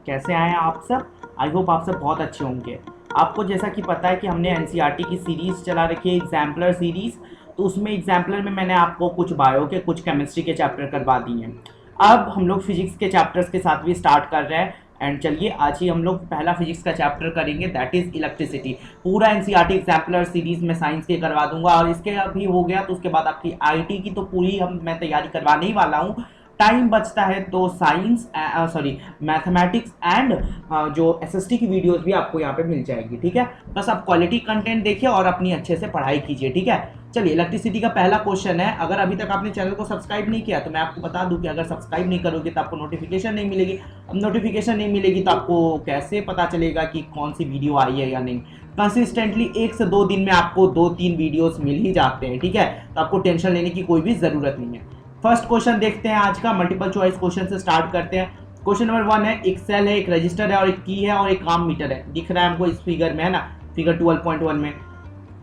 कैसे आए हैं आप सब। आई होप आप सब बहुत अच्छे होंगे। आपको जैसा कि पता है कि हमने एनसीईआरटी की सीरीज़ चला रखी है, एग्जाम्पलर सीरीज़। तो उसमें एग्जाम्पलर में मैंने आपको कुछ बायो के, कुछ केमिस्ट्री के चैप्टर करवा दिए हैं। अब हम लोग फिजिक्स के चैप्टर्स के साथ भी स्टार्ट कर रहे हैं। एंड चलिए आज ही हम लोग पहला फिजिक्स का चैप्टर करेंगे, दैट इज़ इलेक्ट्रिसिटी। पूरा एनसीईआरटी एग्जाम्पलर सीरीज में साइंस के करवा दूंगा, और इसके अभी हो गया तो उसके बाद आपकी आईटी की तो पूरी मैं तैयारी करवाने ही वाला हूँ। टाइम बचता है तो साइंस सॉरी मैथमेटिक्स एंड जो एसएसटी की वीडियोस भी आपको यहाँ पे मिल जाएगी। ठीक है, बस आप क्वालिटी कंटेंट देखिए और अपनी अच्छे से पढ़ाई कीजिए। ठीक है, चलिए इलेक्ट्रिसिटी का पहला क्वेश्चन है। अगर अभी तक आपने चैनल को सब्सक्राइब नहीं किया तो मैं आपको बता दूं कि अगर सब्सक्राइब नहीं करोगे तो आपको नोटिफिकेशन नहीं मिलेगी। अब नोटिफिकेशन नहीं मिलेगी तो आपको कैसे पता चलेगा कि कौन सी वीडियो आई है या नहीं। कंसिस्टेंटली 1 से 2 दिन में आपको 2-3 वीडियोस मिल ही जाते हैं। ठीक है, तो आपको टेंशन लेने की कोई भी ज़रूरत नहीं है। फर्स्ट क्वेश्चन देखते हैं आज का, मल्टीपल चॉइस क्वेश्चन से स्टार्ट करते हैं। क्वेश्चन नंबर 1 है, एक सेल है, एक रजिस्टर है और एक की है और एक आर्म मीटर है। दिख रहा है हमको इस फिगर में, है ना, फिगर 12.1 में।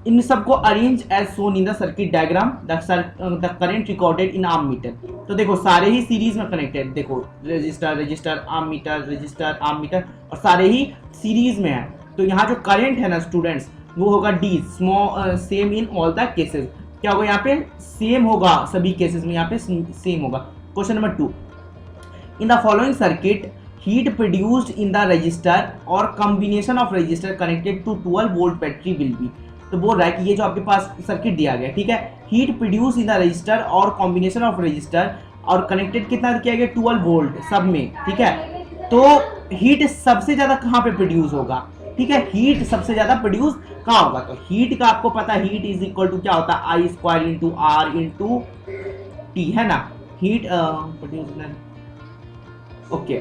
इन सबको arrange as shown in the circuit diagram, the current recorded in ammeter. तो देखो सारे ही सीरीज में कनेक्टेड, देखो resistor resistor ammeter, resistor ammeter, और सारे ही सीरीज में है। तो यहाँ जो करंट है ना स्टूडेंट्स, वो होगा D, same in all the cases. क्या होगा यहाँ पे, सेम होगा सभी केसेस में, यहाँ पे सेम होगा। Question number 2, in the following circuit heat produced in the resistor or combination of resistor connected to 12 volt battery will be. तो बोल रहा है कि ये जो आपके पास सर्किट दिया गया, ठीक है, heat produce in the resistor or combination of register और कनेक्टेड कितना किया गया, 12 वोल्ट सब में। ठीक है, तो हीट सबसे ज्यादा कहाँ पे प्रोड्यूस होगा, ठीक है, हीट सबसे ज्यादा प्रोड्यूस कहाँ होगा। तो हीट का आपको पता है, हीट इज इक्वल टू क्या होता है, I square into R into T, है ना। हीट प्रोड्यूस, ओके,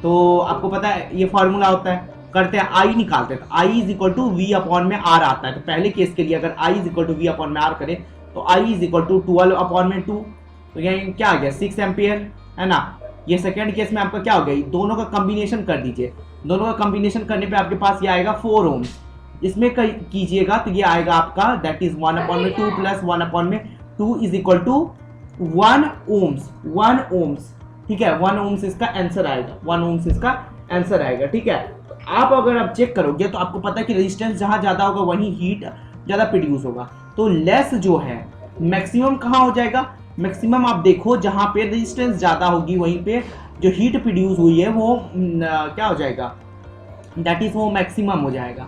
तो आपको पता है ये फॉर्मूला होता है, करते हैं आई निकालते हैं। तो I is equal to V upon में आर आता है। तो पहले केस के लिए अगर I is equal to V upon में आर करें तो I is equal to 12 upon में 2, तो यहाँ क्या आ गया 6 एम्पियर, है ना। ये सेकंड केस में आपका क्या हो गया, दोनों का कॉम्बिनेशन कर दीजिए। दोनों का कॉम्बिनेशन करने पे आपके पास ये आएगा 4 ओम्स। इसमें कीजिएगा तो ये आएगा आपका दैट इज 1 अपॉन में 2 प्लस 1 अपॉन में 2 is equal to 1 ohms, 1 ohms. ठीक है, 1 ओम्स इसका आंसर आएगा, 1 ओम्स इसका आंसर आएगा। ठीक है, तो आप अगर आप चेक करोगे तो आपको पता है कि रेजिस्टेंस जहां ज्यादा होगा वहीं हीट ज्यादा प्रोड्यूस होगा। तो लेस जो है मैक्सिमम कहाँ हो जाएगा, मैक्सिमम आप देखो जहां पे रेजिस्टेंस ज्यादा होगी वहीं पे जो हीट प्रोड्यूस हुई है वो क्या हो जाएगा, दैट इज वो मैक्सिमम हो जाएगा।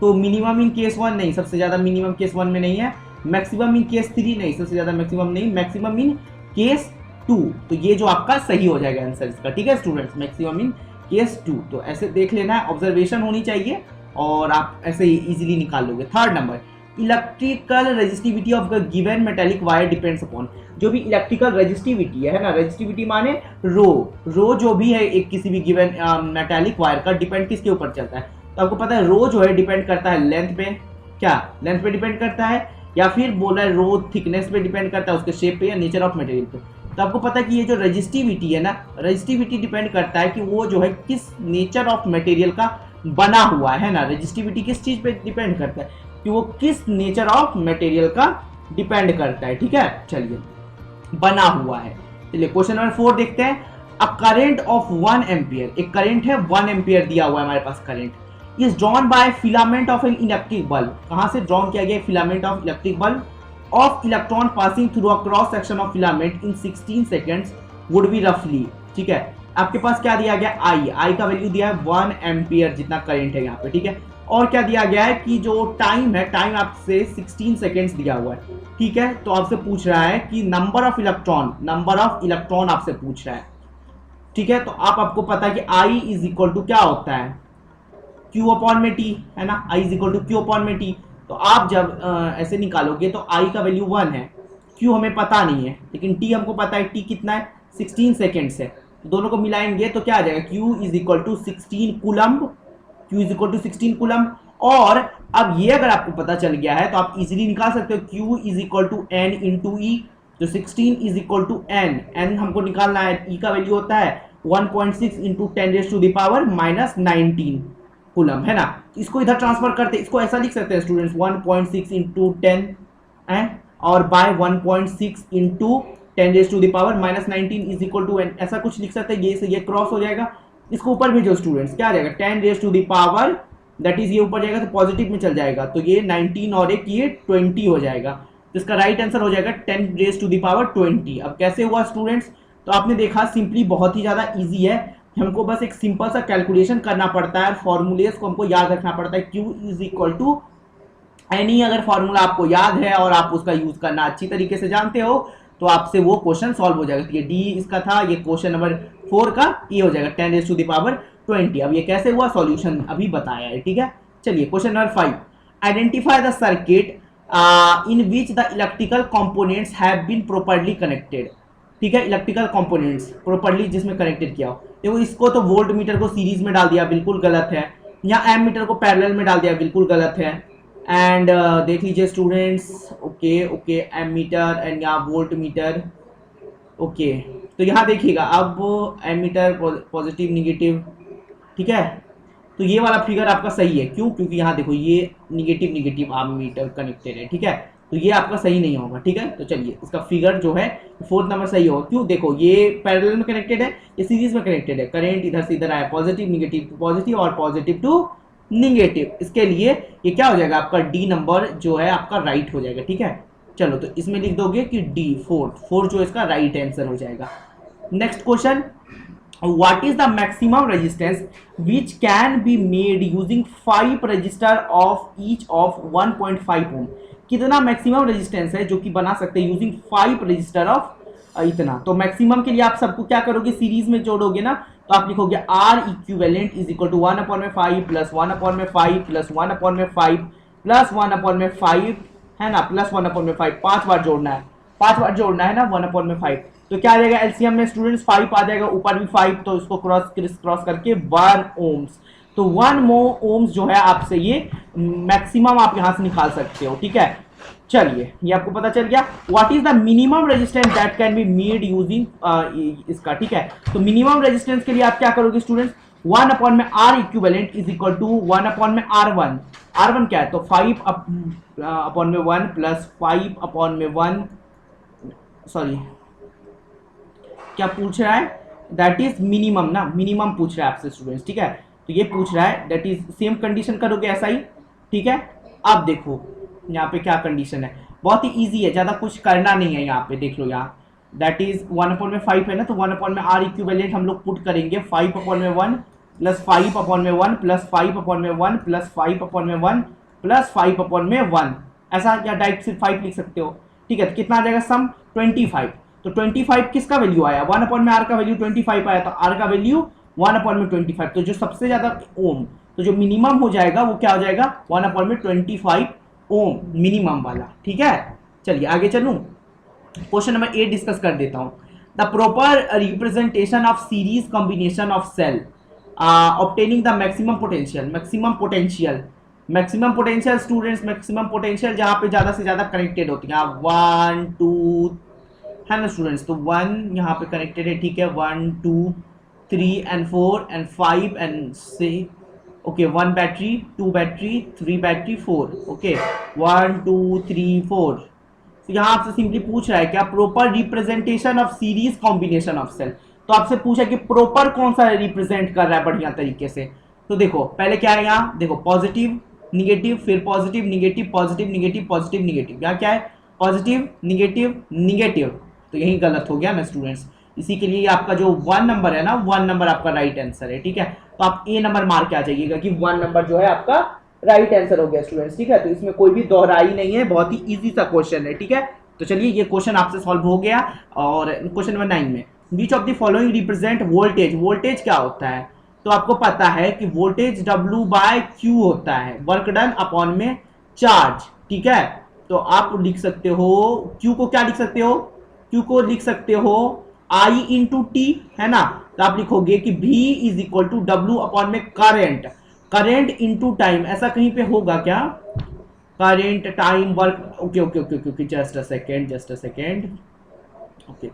तो मिनिमम इन केस 1 नहीं, सबसे ज्यादा मिनिमम केस 1 में नहीं है। मैक्सिमम इन केस 3 नहीं, सबसे ज्यादा मैक्सिमम नहीं, मैक्सिमम इन केस 2। तो ये जो आपका सही हो जाएगा आंसर इसका। ठीक है स्टूडेंट्स, मैक्सिमम इन केस 2। तो ऐसे देख लेना है, ऑब्जर्वेशन होनी चाहिए और आप ऐसे ही इजीली निकाल लोगे। Third number, electrical resistivity of the given metallic wire depends upon. जो भी इलेक्ट्रिकल रेजिस्टिविटी है ना, रेजिस्टिविटी माने रो जो भी है एक किसी भी गिवन मेटेलिक वायर का, डिपेंड किसके ऊपर चलता है। तो आपको पता है रो जो है डिपेंड करता है लेंथ पे, क्या लेंथ पे डिपेंड करता है, या फिर बोला है रो थिकनेस पे डिपेंड करता है, उसके शेप पे या नेचर ऑफ मटेरियल पे। तो आपको पता है कि ये जो रेजिस्टिविटी है ना, रेजिस्टिविटी डिपेंड करता है कि वो जो है किस नेचर ऑफ मटेरियल का बना हुआ है ना। रेजिस्टिविटी किस चीज पे डिपेंड करता है, कि वो किस नेचर ऑफ मटेरियल का डिपेंड करता है। ठीक है, चलिए बना हुआ है। चलिए क्वेश्चन नंबर 4 देखते हैं। अ करंट ऑफ 1 एम्पियर, एक करंट है 1 एम्पियर दिया हुआ है हमारे पास current, is drawn by filament of an electric bulb. कहां से ड्रॉन किया गया, filament of electric bulb of electron passing through a cross section of filament in 16 seconds would be रफली। ठीक है, आपके पास क्या दिया गया, आई का वैल्यू दिया है 1 एम्पियर जितना करंट है यहाँ पे। ठीक है, और क्या दिया गया है कि जो टाइम है, टाइम आपसे 16 सेकेंड्स दिया हुआ है। ठीक है, तो आपसे पूछ रहा है कि नंबर ऑफ इलेक्ट्रॉन आपसे पूछ रहा है। ठीक है, तो आपको पता है कि आई इज इक्वल टू क्या होता है, क्यू अपॉन में टी, है ना। I is equal to Q upon में टी। तो आप जब ऐसे निकालोगे तो आई का वैल्यू 1 है, क्यू हमें पता नहीं है, लेकिन टी हमको पता है, टी कितना है 16 सेकेंड्स है। तो दोनों को मिलाएंगे तो क्या आ जाएगा, Q is equal to 16 coulomb, Q is equal to 16 coulomb. और अब ये अगर आपको पता चल गया है तो आप इजीली निकाल सकते हो, Q is equal to N into E. जो 16 is equal to N, N हमको निकालना है, ई का वैल्यू होता है 1.6 into 10 raise to the power minus 19 coulomb, है ना। इसको इधर ट्रांसफर करते, इसको ऐसा लिख सकते हैं स्टूडेंट्स, 1.6 इंटू 10 और by 1.6 into 10 raise to the power minus 19 is equal to n, ऐसा कुछ लिख सकते हैं। ये से ये क्रॉस हो जाएगा इसको ऊपर भेजो स्टूडेंट्स, क्या आ जाएगा 10 raise to the power, that is ये ऊपर जाएगा तो पॉजिटिव में चल जाएगा, तो ये 19 और एक ये 20 हो जाएगा। तो इसका राइट आंसर हो जाएगा 10 रेज टू द पावर 20। अब कैसे हुआ स्टूडेंट्स, तो आपने देखा सिंपली बहुत ही ज़्यादा ईजी है, हमको बस एक सिंपल सा कैलकुलेशन करना पड़ता है और फॉर्मूलेस को हमको याद रखना पड़ता है। Q is equal to any, अगर फॉर्मूला आपको याद है और आप उसका यूज करना अच्छी तरीके से जानते हो तो आपसे वो क्वेश्चन सॉल्व हो जाएगा। तो ये डी इसका था, ये क्वेश्चन नंबर 4 का ये हो जाएगा 10 रेज़ टू द पावर 20। अब ये कैसे हुआ, सॉल्यूशन अभी बताया है, ठीक है। चलिए question number 5, identify the circuit in which the electrical components have been properly connected. ठीक है, इलेक्ट्रिकल कंपोनेंट्स प्रॉपर्ली जिसमें कनेक्टेड किया हो। देखो इसको तो वोल्ट मीटर को सीरीज में डाल दिया, बिल्कुल गलत है। यहाँ एम मीटर को पैरेलल में डाल दिया, बिल्कुल गलत है। एंड देख लीजिए students, okay ammeter and यहाँ वोल्ट मीटर, ओके। तो यहाँ देखिएगा अब एम मीटर पॉजिटिव निगेटिव, ठीक है। तो ये वाला फिगर आपका सही है, क्यों, क्योंकि यहाँ देखो ये negative negative ammeter connected है, ठीक है। तो ये आपका सही नहीं होगा, ठीक है। तो चलिए इसका फिगर जो है 4th नंबर सही होगा, क्यों, देखो ये पैरेलल में कनेक्टेड है, ये सीरीज में कनेक्टेड है, करंट इधर से इधर आया, पॉजिटिव निगेटिव टू पॉजिटिव और पॉजिटिव टू निगेटिव। इसके लिए ये क्या हो जाएगा आपका डी नंबर जो है आपका राइट हो जाएगा, ठीक है। चलो तो इसमें लिख दोगे कि डी 4 जो इसका राइट आंसर हो जाएगा। Next question, what is the maximum resistance which can be made using 5 resistor of each of 1.5 ohm। कितना मैक्सिमम रेजिस्टेंस है जो कि बना सकते हैं यूजिंग 5 रजिस्टर ऑफ इतना। तो मैक्सिमम के लिए आप सबको क्या करोगे, सीरीज में जोड़ोगे ना, तो आप लिखोगे R equivalent is equal to 1/5 plus 1/5 plus 1/5 plus 1/5 है ना, प्लस 1/5, 5 बार जोड़ना है, 5 बार जोड़ना है ना 1/5। तो क्या आ जाएगा एलसीएम में स्टूडेंट्स 5 आ जाएगा, ऊपर भी 5, तो इसको क्रॉस करके 1 ओम्स। तो 1 ओम्स जो है आपसे ये मैक्सिमम आप यहां से निकाल सकते हो, ठीक है। चलिए ये आपको पता चल गया। What is the minimum resistance that can be made using इसका, ठीक है। तो मिनिमम रेजिस्टेंस के लिए आप क्या करोगे students, 1/R equivalent is equal to 1/R1। R1 क्या है, तो 5/1 प्लस 5/1, सॉरी क्या पूछ रहा है, दैट इज मिनिमम ना, मिनिमम पूछ रहा है आपसे स्टूडेंट्स, ठीक है। तो ये पूछ रहा है, दैट इज सेम कंडीशन करोगे ऐसा ही, ठीक है। अब देखो यहाँ पे क्या कंडीशन है, बहुत ही इजी है, ज़्यादा कुछ करना नहीं है यहाँ पे, देख लो यहाँ दैट इज 1/5 है ना, तो 1/R इक्विवेलेंट हम लोग पुट करेंगे 5/1 प्लस 5/1 प्लस 5/1 प्लस 5/1 प्लस 5/1, ऐसा या डायरेक्ट सिर्फ 5 लिख सकते हो, ठीक है। तो कितना आ जाएगा सम 25। तो 25 किसका वैल्यू आया, 1/R का वैल्यू 25 आया, तो R का वैल्यू 1/25। तो जो सबसे ज्यादा ओम, तो जो मिनिमम हो जाएगा वो क्या हो जाएगा 1/25 ओम मिनिमम वाला, ठीक है। चलिए आगे चलूं, क्वेश्चन नंबर 8 डिस्कस कर देता हूं। The proper representation of series combination of cell obtaining the maximum potential. Maximum potential students, maximum potential जहां पे ज्यादा से ज्यादा कनेक्टेड होती है, 1 2 है ना स्टूडेंट्स, तो 1 यहाँ पे कनेक्टेड है, ठीक है, 1 2 3 and 4 and 5 and 6, okay, 1 battery 2 battery 3 battery 4, okay, 1 2 3 4। तो यहाँ आपसे सिंपली पूछ रहा है क्या proper representation of series combination of cell. तो आपसे पूछा कि प्रॉपर कौन सा रिप्रेजेंट कर रहा है बढ़िया तरीके से। तो देखो पहले क्या है, यहाँ देखो पॉजिटिव निगेटिव, फिर positive negative positive negative positive negative, यहाँ क्या है पॉजिटिव निगेटिव निगेटिव, तो यही गलत हो गया ना स्टूडेंट्स। इसी के लिए आपका जो 1 नंबर है ना, 1 नंबर आपका राइट आंसर है, ठीक है। तो आप ए नंबर मार के आ जाइएगा कि 1 नंबर जो है आपका राइट आंसर हो गया स्टूडेंट्स, ठीक है। तो इसमें कोई भी दोहराई नहीं है, बहुत ही इजी सा क्वेश्चन है, ठीक है। तो चलिए ये क्वेश्चन आपसे सॉल्व हो गया। और क्वेश्चन नंबर 9 में विच of the following represent voltage. Voltage क्या होता है, तो आपको पता है कि वोल्टेज W/Q होता है, वर्क डन अपॉन में चार्ज, ठीक है। तो आप लिख सकते हो Q को, क्या लिख सकते हो, Q को लिख सकते हो I इंटू टी, है ना। तो आप लिखोगे कि V is equal to W upon में करंट इंटू टाइम, ऐसा कहीं पे होगा क्या, current time work, okay just a second, okay.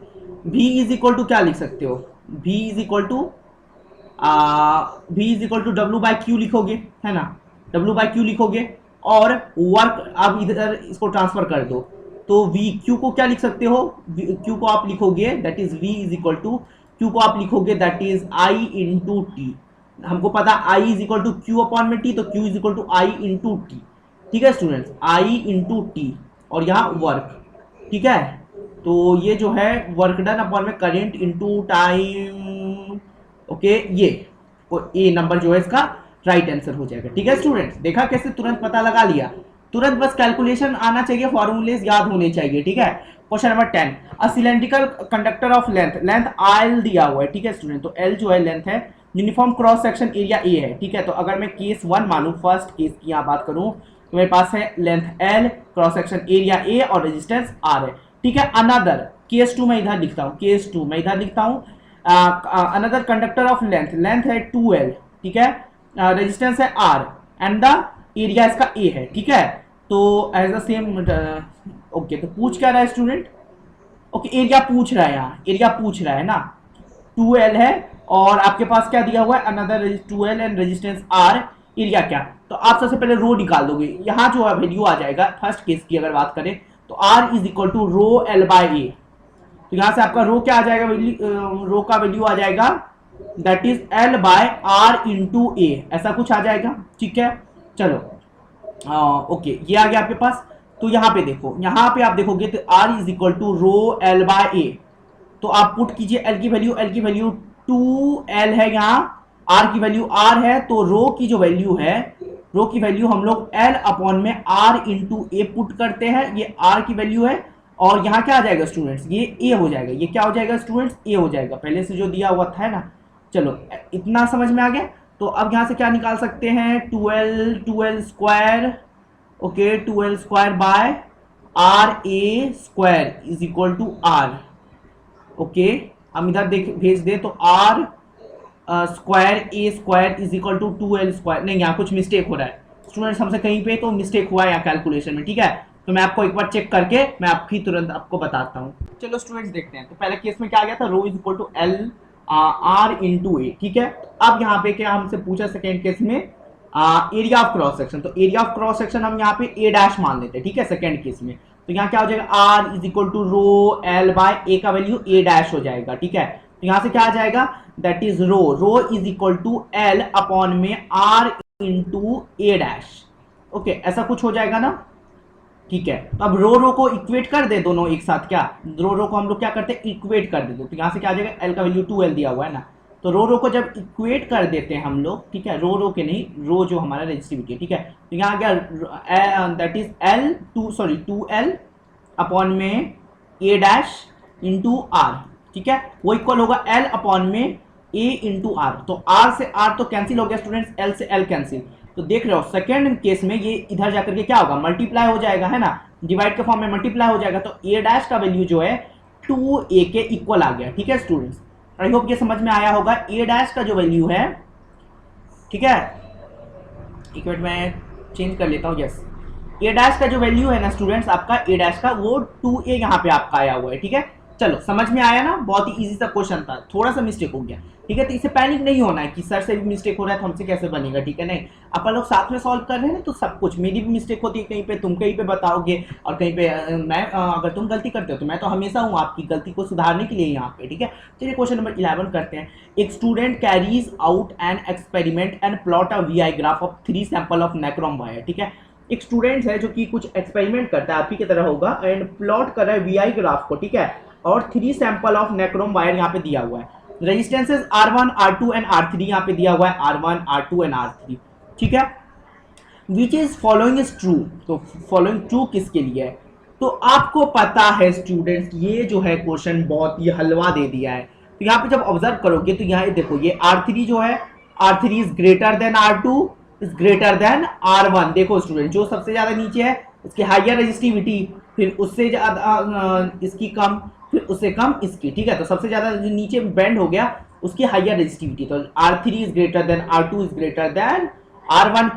V is equal to क्या लिख सकते हो, V is equal to W/Q लिखोगे, है ना, W/Q लिखोगे और वर्क आप इधर इसको ट्रांसफर कर दो, तो V Q को क्या लिख सकते हो, Q को आप लिखोगे that is V is equal to Q को आप लिखोगे that is I into T. हमको पता I is equal to Q upon में टी, तो Q is equal to I into T. ठीक है स्टूडेंट्स, I इंटू टी और यहाँ वर्क। ठीक है, तो ये जो है वर्क डन अपॉन में करेंट इंटू टाइम। ओके, ये ए नंबर जो है इसका राइट आंसर हो जाएगा। ठीक है स्टूडेंट्स, देखा कैसे तुरंत पता लगा लिया, तुरंत बस कैलकुलेशन आना चाहिए, फॉर्मूलेज याद होने चाहिए। ठीक है, question number 10, a cylindrical conductor of length L दिया हुआ है। ठीक है स्टूडेंट, तो एल जो है लेंथ है, uniform cross section area A है। ठीक है, तो अगर मैं केस 1 मानूं, फर्स्ट केस की यहाँ बात करूं, तो मेरे पास है length L, cross section area A और रेजिस्टेंस आर है। ठीक है, अनदर केस 2 मैं इधर लिखता हूँ, केस 2 मैं इधर लिखता हूँ, अनदर कंडक्टर ऑफ लेंथ है 2l। ठीक है, रेजिस्टेंस है r एंड द एरिया इसका a है। ठीक है, तो एज द सेम। ओके, तो पूछ क्या रहा है स्टूडेंट? ओके, एरिया पूछ रहा है, यहाँ एरिया पूछ रहा है ना, 2l है और आपके पास क्या दिया हुआ है, another 2l and resistance r, area क्या? तो आप सबसे पहले रो निकाल दोगे, यहाँ जो वैल्यू आ जाएगा फर्स्ट केस की अगर बात करें तो r is equal to rho l by a। तो यहाँ से आपका रो क्या आ जाएगा, रो का वैल्यू आ जाएगा that is l by r into A, ऐसा कुछ आ जाएगा। ठीक है, चलो ओके, ये आ गया आपके पास। तो यहाँ पे देखो, यहाँ पे आप देखोगे तो r is equal to rho l by A, तो आप पुट कीजिए l की वैल्यू 2l है, यहाँ r की वैल्यू r है, तो रो की जो वैल्यू है, रो की वैल्यू हम लोग l अपॉन में r इंटू ए पुट करते हैं, ये r की वैल्यू है और यहाँ क्या आ जाएगा स्टूडेंट्स, ये a हो जाएगा। ये क्या हो जाएगा स्टूडेंट्स, a हो जाएगा, पहले से जो दिया हुआ था ना। चलो इतना समझ में आ गया। तो अब यहाँ से क्या निकाल सकते हैं, 2l square, okay 2l square by R A square is equal to R. Okay, हम इधर देख भेज दे तो R square A square is equal to 2l square. नहीं, यहाँ कुछ मिस्टेक हो रहा है स्टूडेंट्स, हमसे कहीं पे तो मिस्टेक हुआ है यहाँ कैलकुलेशन में। ठीक है, तो मैं आपको एक बार चेक करके मैं आपकी तुरंत आपको बताता हूँ। चलो स्टूडेंट्स देखते हैं। तो पहले केस में क्या आ गया था, rho is equal to L R into A. ठीक है, अब यहाँ पे क्या हमसे पूछा सेकेंड केस में, एरिया ऑफ क्रॉस सेक्शन। तो एरिया ऑफ क्रॉस सेक्शन हम यहाँ पे ए डैश मान लेते हैं। ठीक है, सेकेंड केस में तो यहाँ क्या हो जाएगा, R is equal to rho L by A का वैल्यू ए डैश हो जाएगा। ठीक है, तो यहाँ से क्या आ जाएगा, that is rho is equal to L upon में R into A dash. Okay, ऐसा कुछ हो जाएगा ना। ठीक है, तो अब रो को इक्वेट कर दे दोनों एक साथ, क्या रो को हम लोग क्या करते हैं, इक्वेट कर देते। तो यहाँ से क्या आ जाएगा, एल का वैल्यू 2l दिया हुआ है ना, तो रो को जब इक्वेट कर देते हैं हम लोग, ठीक है, रो के नहीं, रो जो हमारा रेजिस्टिविटी है। ठीक है, तो यहाँ आ गया that is L 2l upon में ए डैश इंटू आर। ठीक है, वो इक्वल होगा एल अपॉन में ए इंटू आर। तो आर से आर तो कैंसिल हो गया स्टूडेंट्स, एल से एल कैंसिल। तो देख रहे हो सेकेंड केस में ये इधर जाकर के क्या होगा, मल्टीप्लाई हो जाएगा, है ना, डिवाइड के फॉर्म में मल्टीप्लाई हो जाएगा। तो ए डैश का वैल्यू जो है 2a के इक्वल आ गया। ठीक है स्टूडेंट्स, आई होप ये समझ में आया होगा। ए डैश का जो वैल्यू है, ठीक है, एक मिनट मैं चेंज कर लेता हूँ। यस, ए डैश का जो वैल्यू है ना स्टूडेंट्स, आपका ए डैश का वो 2a यहाँ पे आपका आया हुआ है। ठीक है, चलो समझ में आया ना, बहुत ही इजी सा क्वेश्चन था, थोड़ा सा मिस्टेक हो गया। ठीक है, तो इसे पैनिक नहीं होना है कि सर से भी मिस्टेक हो रहा है तो हमसे कैसे बनेगा। ठीक है, नहीं, अपन लोग साथ में सॉल्व कर रहे हैं ना, तो सब कुछ, मेरी भी मिस्टेक होती है कहीं पे, तुम कहीं पे बताओगे और कहीं पे मैं, अगर तुम गलती करते हो तो मैं तो हमेशा हूँ आपकी गलती को सुधारने के लिए यहाँ पे। ठीक है, चलिए क्वेश्चन नंबर 11 करते हैं। एक student carries out an experiment and plot a V graph of 3 sample of nichrome wire. ठीक है, एक स्टूडेंट है जो कि कुछ एक्सपेरिमेंट करता है, आप ही की तरह होगा, एंड प्लॉट कर रहा है वी ग्राफ को। ठीक है, और 3 सैंपल ऑफ नाइक्रोम वायर यहाँ पे दिया हुआ है। Resistances R1, R2 and R3 यहाँ पे दिया हुआ है, R1, R2 एंड R3। ठीक है, which is following is true. तो फॉलोइंग ट्रू किसके लिए है, तो आपको पता है स्टूडेंट्स, ये जो है क्वेश्चन बहुत ही हलवा दे दिया है। तो यहाँ पे जब ऑब्जर्व करोगे तो यहाँ देखो, ये R3 जो है, R3 is greater than R2 is greater than R1। देखो स्टूडेंट, जो सबसे ज्यादा नीचे है इसकी हाइयर रेजिस्टिविटी, फिर उससे ज्यादा इसकी कम, फिर उससे कम इसकी। ठीक है, तो सबसे ज्यादा नीचे बेंड हो गया उसकी हाइयर रेजिस्टिविटी, तो R3 is greater than R2 is greater than R1।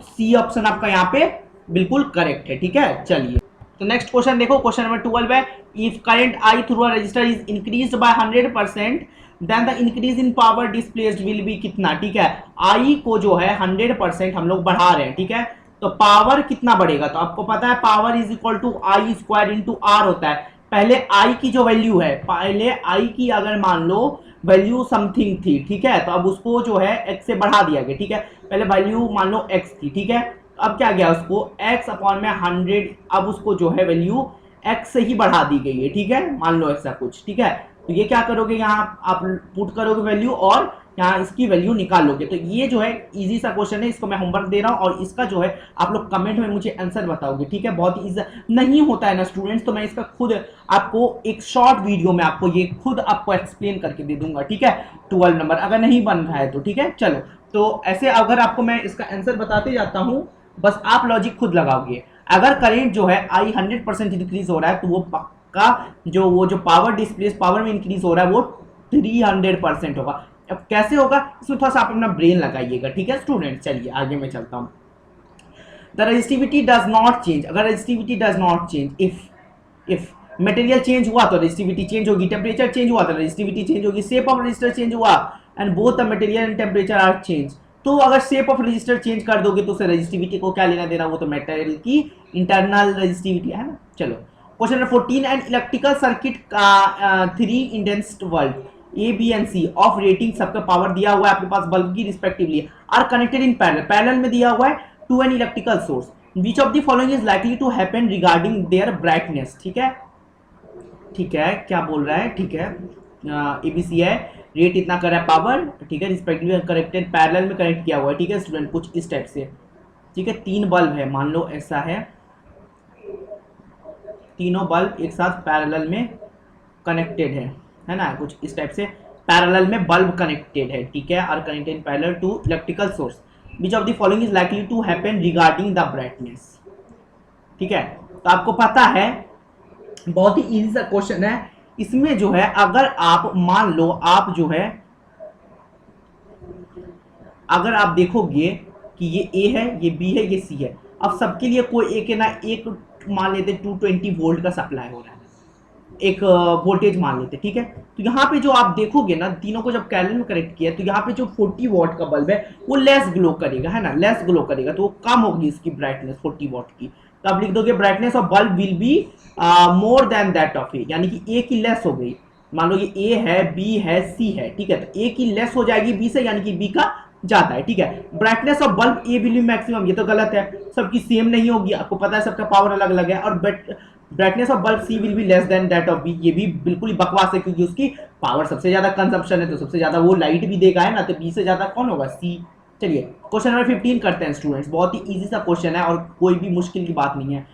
C option आपका यहाँ पे बिल्कुल करेक्ट है। ठीक है, चलिए तो नेक्स्ट क्वेश्चन देखो, क्वेश्चन नंबर 12 है, if current I through a resistor is increased by 100% then the increase in power displaced will be कितना। ठीक है, I को जो है 100% हम लोग बढ़ा रहे हैं। ठीक है, तो पावर कितना बढ़ेगा, तो आपको पता है power is equal to I square into R होता है। पहले I की जो वैल्यू है, पहले I की अगर मान लो वैल्यू समथिंग थी, ठीक है, तो अब उसको जो है x से बढ़ा दिया गया, ठीक है, पहले वैल्यू मान लो x थी, ठीक है, अब क्या गया उसको x अपॉन में 100, अब उसको जो है वैल्यू x से ही बढ़ा दी गई है, ठीक है, मान लो ऐसा कुछ, ठीक है, तो ये क्या करोगे, यहाँ आप पुट करोगे वैल्यू और यहाँ इसकी वैल्यू निकाल लोगे। तो ये जो है इजी सा क्वेश्चन है, इसको मैं होमवर्क दे रहा हूँ और इसका जो है आप लोग कमेंट में मुझे आंसर बताओगे, ठीक है, बहुत ही नहीं होता है ना स्टूडेंट्स, तो मैं इसका खुद आपको एक शॉर्ट वीडियो में आपको ये खुद आपको एक्सप्लेन करके दे दूंगा, ठीक है, 12 नंबर अगर नहीं बन रहा है तो, ठीक है। चलो, तो ऐसे अगर आपको मैं इसका आंसर बताते जाता हूँ, बस आप लॉजिक खुद लगाओगे। अगर करंट जो है आई 100% इंक्रीज हो रहा है तो वो पक्का जो पावर डिस्प्लेस पावर में इंक्रीज हो रहा है वो 300% होगा। अब कैसे होगा, इसमें थोड़ा सा आप अपना ब्रेन लगाइएगा, ठीक है स्टूडेंट। चलिए आगे मैं चलता हूँ। The resistivity does not change, अगर resistivity does not change, if material change हुआ तो रेजिस्टिविटी चेंज होगी, टेम्परेचर चेंज हुआ तो रेजिस्टिविटी चेंज होगी, शेप ऑफ रेजिस्टर चेंज हुआ and both the material and temperature are change. तो अगर शेप ऑफ रेजिस्टर चेंज कर दोगे तो उसे रेजिस्टिविटी को क्या लेना देना, वो तो मटेरियल की इंटरनल रेजिस्टिविटी है ना। चलो question number 14, and electrical circuit का 3 incandescent bulb A B and C of rating, सबका पावर दिया हुआ है आपके पास बल्ब की respectively, are connected in parallel, parallel में दिया हुआ है to an electrical source, which of the following is likely to happen regarding their brightness, ठीक है, ठीक है, क्या बोल रहा है, ठीक है, एबीसी है, रेट इतना कर रहा है पावर, ठीक है, रिस्पेक्टिवली कनेक्टेड पैरेलल में कनेक्ट किया हुआ है, ठीक है स्टूडेंट, कुछ इस टाइप से, ठीक है, 3 बल्ब है, मान लो ऐसा है, तीनों बल्ब एक साथ पैरेलल में कनेक्टेड है ना, कुछ इस टाइप से पैरेलल में बल्ब कनेक्टेड है, ठीक है, और connected parallel to electrical source, which of the following is likely to happen regarding the brightness, ठीक है। तो आपको पता है बहुत ही इजी सा क्वेश्चन है, इसमें जो है अगर आप मान लो आप जो है अगर आप देखोगे कि ये ए है, ये बी है, ये सी है, अब सबके लिए कोई एक है ना, एक मान लेते 220 वोल्ट का सप्लाई हो रहा है, एक वोल्टेज मान लेते, ठीक है, तो यहाँ पे जो आप देखोगे ना, तीनों को जब कैलेंडर में कनेक्ट किया तो यहाँ पे जो 40 वॉट का बल्ब है वो लेस ग्लो करेगा, है ना, लेस ग्लो करेगा, तो वो कम होगी इसकी ब्राइटनेस 40 वॉट की, तो आप लिख दोगे brightness of bulb will be more than that of A, यानी कि ए की लेस हो गई, मान लो ये ए है, बी है, सी है, ठीक है, तो ए की लेस हो जाएगी बी से, यानी कि बी का जाता है, ठीक है। Brightness of bulb A will be maximum, ये तो गलत है, सबकी सेम नहीं होगी, आपको पता है सबका पावर अलग अलग है, और brightness of bulb C will be less than that of B, ये भी बिल्कुल ही बकवास है, क्योंकि उसकी पावर सबसे ज्यादा कंजप्शन है, तो सबसे ज्यादा वो लाइट भी देगा, है ना, तो बी से ज्यादा कौन होगा, सी। चलिए क्वेश्चन नंबर 15 करते हैं स्टूडेंट्स, बहुत ही इजी सा क्वेश्चन है और कोई भी मुश्किल की बात नहीं है,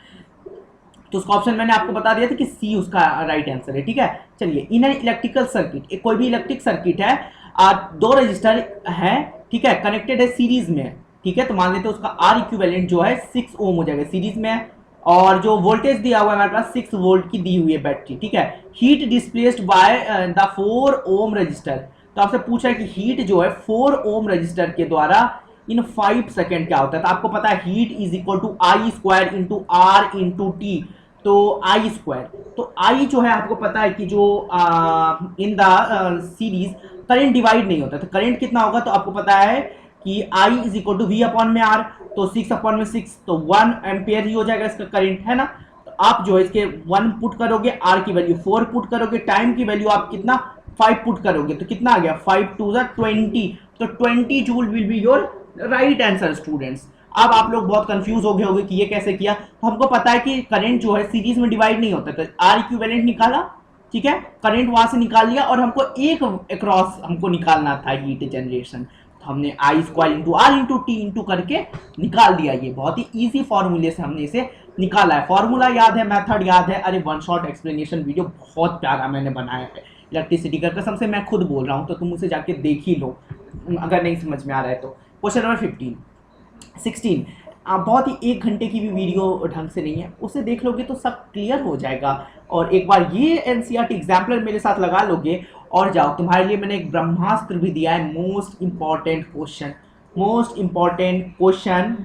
तो उसका ऑप्शन मैंने आपको बता दिया था कि सी उसका राइट आंसर है, ठीक है। चलिए, इन एन इलेक्ट्रिकल सर्किट, कोई भी इलेक्ट्रिक सर्किट है, 2 रजिस्टर है, ठीक है, कनेक्टेड है सीरीज में, ठीक है, तो मान लेते हैं उसका आर इक्विवेलेंट जो है 6 ओम हो जाएगा, सीरीज में है, और जो वोल्टेज दिया हुआ है हमारे पास 6 वोल्ट की दी हुई है बैटरी, ठीक है, heat displaced by the 4 ohm resistor, तो आपसे पूछा है कि हीट जो है 4 ओम रजिस्टर के द्वारा इन 5 सेकेंड क्या होता है, तो आपको पता है heat is equal to I square into R into T, तो आई स्क्वायर, तो आई जो है आपको पता है कि जो in the series current divide नहीं होता, तो करंट कितना होगा, तो आपको पता है कि I is equal to V upon में आर, तो 6 अपॉन में 6, तो 1 एम्पियर ही हो जाएगा इसका करंट, है ना, तो आप जो है इसके 1 पुट करोगे, आर की वैल्यू 4 पुट करोगे, टाइम की वैल्यू आप कितना 5 पुट करोगे, तो कितना आ गया 5 2 20, तो 20 joule will be your right answer students. अब आप लोग बहुत कंफ्यूज हो गए होंगे कि ये कैसे किया, तो हमको पता है कि करंट जो है सीरीज में डिवाइड नहीं होता, तो आर इक्विवेलेंट निकाला, ठीक है, करंट वहां से निकाल लिया, और हमको एक अक्रॉस हमको निकालना था हीट जनरेशन, तो हमने I square into R into T into करके निकाल दिया, ये बहुत ही इजी फॉर्मूले से हमने इसे निकाला है, फॉर्मूला याद है, मेथड याद है, अरे वन शॉट एक्सप्लेनेशन वीडियो बहुत प्यारा मैंने बनाया है इलेक्ट्रिसिटी का, कसम से मैं खुद बोल रहा हूँ, तो तुम उसे जाके देख ही लो अगर नहीं समझ में आ रहा है तो। क्वेश्चन नंबर 16, बहुत ही 1 घंटे की भी वीडियो ढंग से नहीं है, उसे देख लोगे तो सब क्लियर हो जाएगा, और एक बार ये एनसीईआरटी एग्जाम्पलर मेरे साथ लगा लोगे और जाओ, तुम्हारे लिए मैंने एक ब्रह्मास्त्र भी दिया है, most important question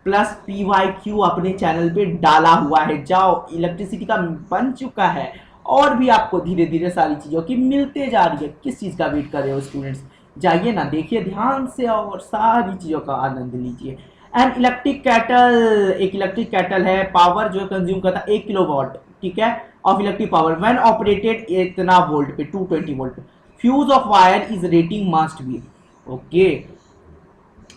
plus PYQ अपने चैनल पे डाला हुआ है, जाओ, इलेक्ट्रिसिटी का बन चुका है, और भी आपको धीरे धीरे सारी चीज़ों की मिलते जा रही है, किस चीज़ का वेट कर रहे हो स्टूडेंट्स, जाइए ना, देखिए ध्यान से और सारी चीज़ों का आनंद लीजिए। एंड इलेक्ट्रिक कैटल, एक इलेक्ट्रिक कैटल है, पावर जो कंज्यूम करता है 1 किलोवाट, ठीक है, of electric power when operated इतना वोल्ट पे 220 वोल्ट पे, fuse of wire is rating must be. Okay,